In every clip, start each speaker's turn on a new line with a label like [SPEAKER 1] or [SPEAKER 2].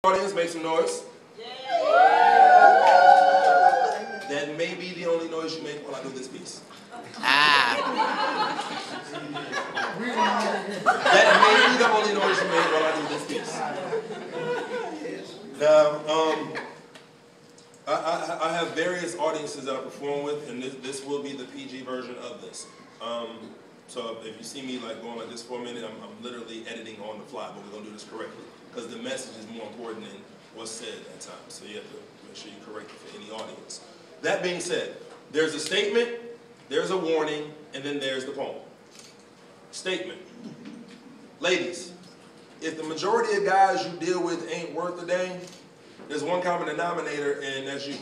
[SPEAKER 1] Audience, make some noise. That may be the only noise you make while I do this piece. That may be the only noise you make while I do this piece. Now, I have various audiences that I perform with, and this will be the PG version of this. So if you see me like going like this for a minute, I'm literally editing on the fly, but we're gonna do this correctly because the message is more important than what's said at times. So you have to make sure you correct it for any audience. That being said, there's a statement, there's a warning, and then there's the poem. Statement. Ladies, if the majority of guys you deal with ain't worth a dang, there's one common denominator, and that's you.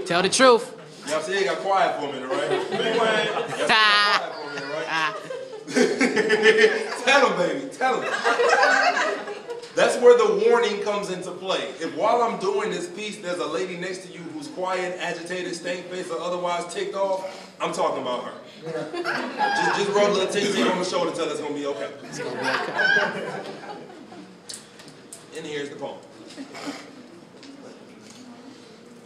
[SPEAKER 2] Tell the truth.
[SPEAKER 1] Y'all see, it got quiet for a minute, right? Y'all see, it got quiet for a minute, right? Tell them, baby, tell them. That's where the warning comes into play. If while I'm doing this piece, there's a lady next to you who's quiet, agitated, stank-faced, or otherwise ticked off, I'm talking about her. Just roll a little ting-ting on the shoulder, tell her it's going to be okay. It's going to be okay. And here's the poem.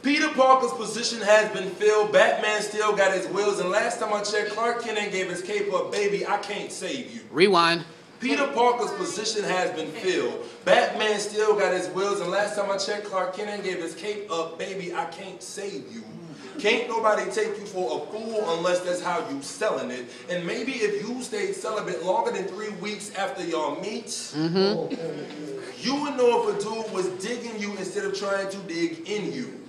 [SPEAKER 1] Peter Parker's position has been filled. Batman still got his wheels. And last time I checked, Clark Kent ain't gave his cape up. Baby, I can't save you.
[SPEAKER 2] Rewind.
[SPEAKER 1] Peter Parker's position has been filled. Batman still got his wheels. And last time I checked, Clark Kent ain't gave his cape up. Baby, I can't save you. Can't nobody take you for a fool unless that's how you selling it. And maybe if you stayed celibate longer than 3 weeks after y'all meet, you would know if a dude was digging you instead of trying to dig in you.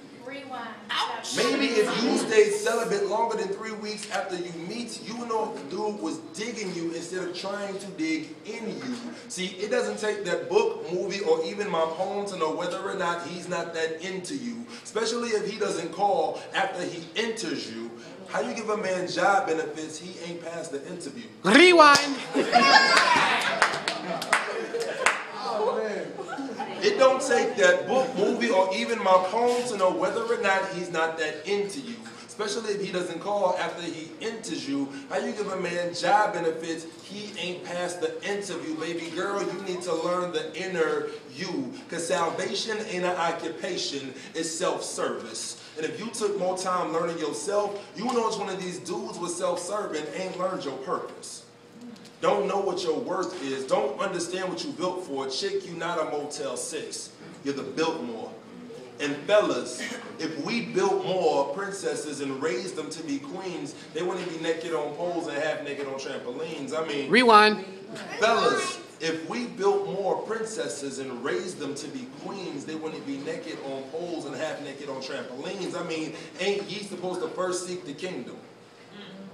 [SPEAKER 3] Ouch.
[SPEAKER 1] Maybe if you stayed celibate longer than 3 weeks after you meet, you would know if the dude was digging you instead of trying to dig in you. See, it doesn't take that book, movie, or even my poem to know whether or not he's not that into you. Especially if he doesn't call after he enters you. How you give a man job benefits, he ain't passed the interview.
[SPEAKER 2] Rewind.
[SPEAKER 1] It don't take that book, movie, or even my poem to know whether or not he's not that into you. Especially if he doesn't call after he enters you. How you give a man job benefits, he ain't passed the interview. Baby girl, you need to learn the inner you. Because salvation ain't an occupation, it's self-service. And if you took more time learning yourself, you know it's one of these dudes with self-serving ain't learned your purpose. Don't know what your worth is. Don't understand what you built for. Chick, you not a Motel 6. You're the Biltmore. And fellas, if we built more princesses and raised them to be queens, they wouldn't be naked on poles and half naked on trampolines. I mean,
[SPEAKER 2] rewind.
[SPEAKER 1] Fellas, if we built more princesses and raised them to be queens, they wouldn't be naked on poles and half naked on trampolines. I mean, ain't ye supposed to first seek the kingdom?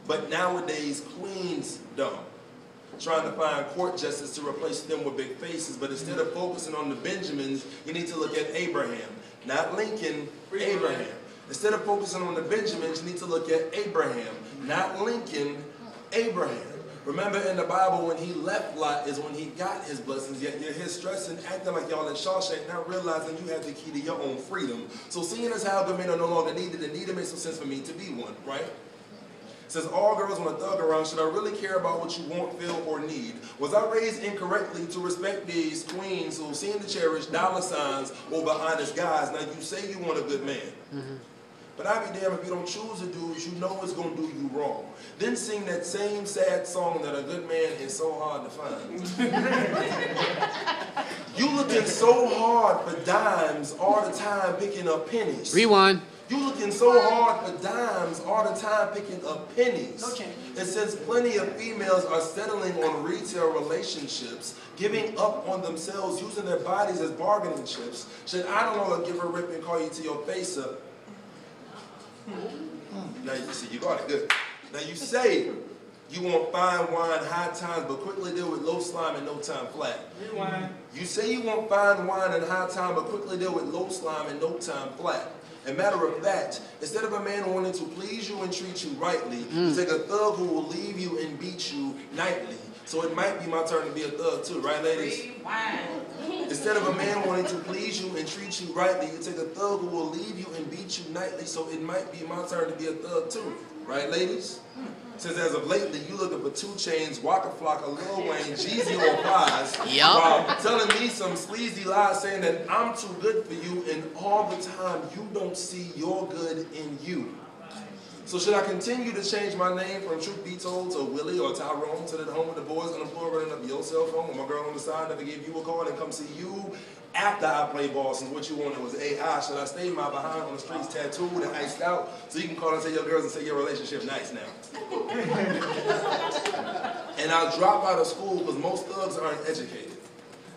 [SPEAKER 1] But nowadays, queens don't. Trying to find court justice to replace them with big faces, but instead of focusing on the Benjamins, you need to look at Abraham. Not Lincoln, Abraham. Instead of focusing on the Benjamins, you need to look at Abraham. Not Lincoln, Abraham. Remember in the Bible when he left Lot is when he got his blessings, yet you're here stressing, acting like y'all in Shawshank, not realizing you have the key to your own freedom. So seeing as how good men are no longer needed, the need makes some sense for me to be one, right? Since all girls want to thug around, should I really care about what you want, feel, or need? Was I raised incorrectly to respect these queens who seem to cherish dollar signs over honest guys? Now you say you want a good man. But I be damned if you don't choose a dude you know is going to do you wrong. Then sing that same sad song that a good man is so hard to find. You looking so hard for dimes all the time picking up pennies.
[SPEAKER 2] Rewind.
[SPEAKER 1] You looking so hard for dimes all the time picking up pennies.
[SPEAKER 3] No change.
[SPEAKER 1] And since plenty of females are settling on retail relationships, giving up on themselves, using their bodies as bargaining chips, should I no longer give her a rip and call you to your face up? Now you see, you got it good. Now you say you want fine wine, high times, but quickly deal with low slime and no time flat.
[SPEAKER 3] Rewind.
[SPEAKER 1] You say you want fine wine and high time, but quickly deal with low slime and no time flat. And matter of fact, instead of a man wanting to please you and treat you rightly, you take a thug who will leave you and beat you nightly. So it might be my turn to be a thug too, right ladies?
[SPEAKER 3] Rewind.
[SPEAKER 1] Instead of a man wanting to please you and treat you rightly, you take a thug who will leave you and beat you nightly. So it might be my turn to be a thug too, right ladies? Since as of lately, you looking for 2 Chainz, Waka Flocka, Lil Wayne, Jeezy on pies,
[SPEAKER 2] Yup.
[SPEAKER 1] while telling me some sleazy lies saying that I'm too good for you, and all the time you don't see your good in you. So should I continue to change my name from Truth Be Told to Willie or Tyrone to the home with the boys on the floor running up your cell phone, or my girl on the side never gave you a call and come see you after I play ball since what you wanted was AI? Should I stay my behind on the streets tattooed and iced out so you can call and tell your girls and say your relationship nice now? And I'll drop out of school because most thugs aren't educated.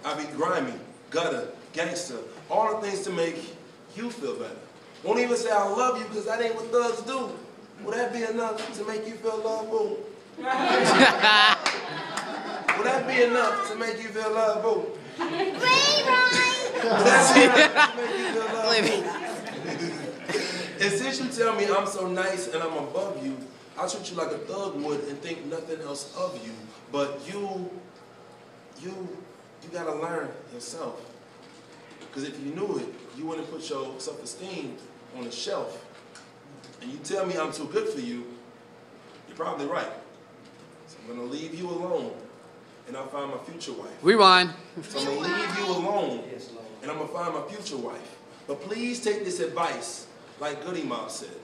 [SPEAKER 1] I'll be grimy, gutter, gangster, all the things to make you feel better. Won't even say I love you because that ain't what thugs do. Would that be enough to make you feel lovable? Would that be enough to make you feel lovable? Would that be enough to make you feel lovable? And since you tell me I'm so nice and I'm above you, I treat you like a thug would and think nothing else of you. But you gotta learn yourself. Because if you knew it, you wouldn't put your self-esteem on the shelf. And you tell me I'm too good for you, you're probably right. So I'm gonna leave you alone and I'll find my future wife.
[SPEAKER 2] Rewind.
[SPEAKER 1] So I'm gonna leave you alone and I'm gonna find my future wife. But please take this advice, like Goody Mob said.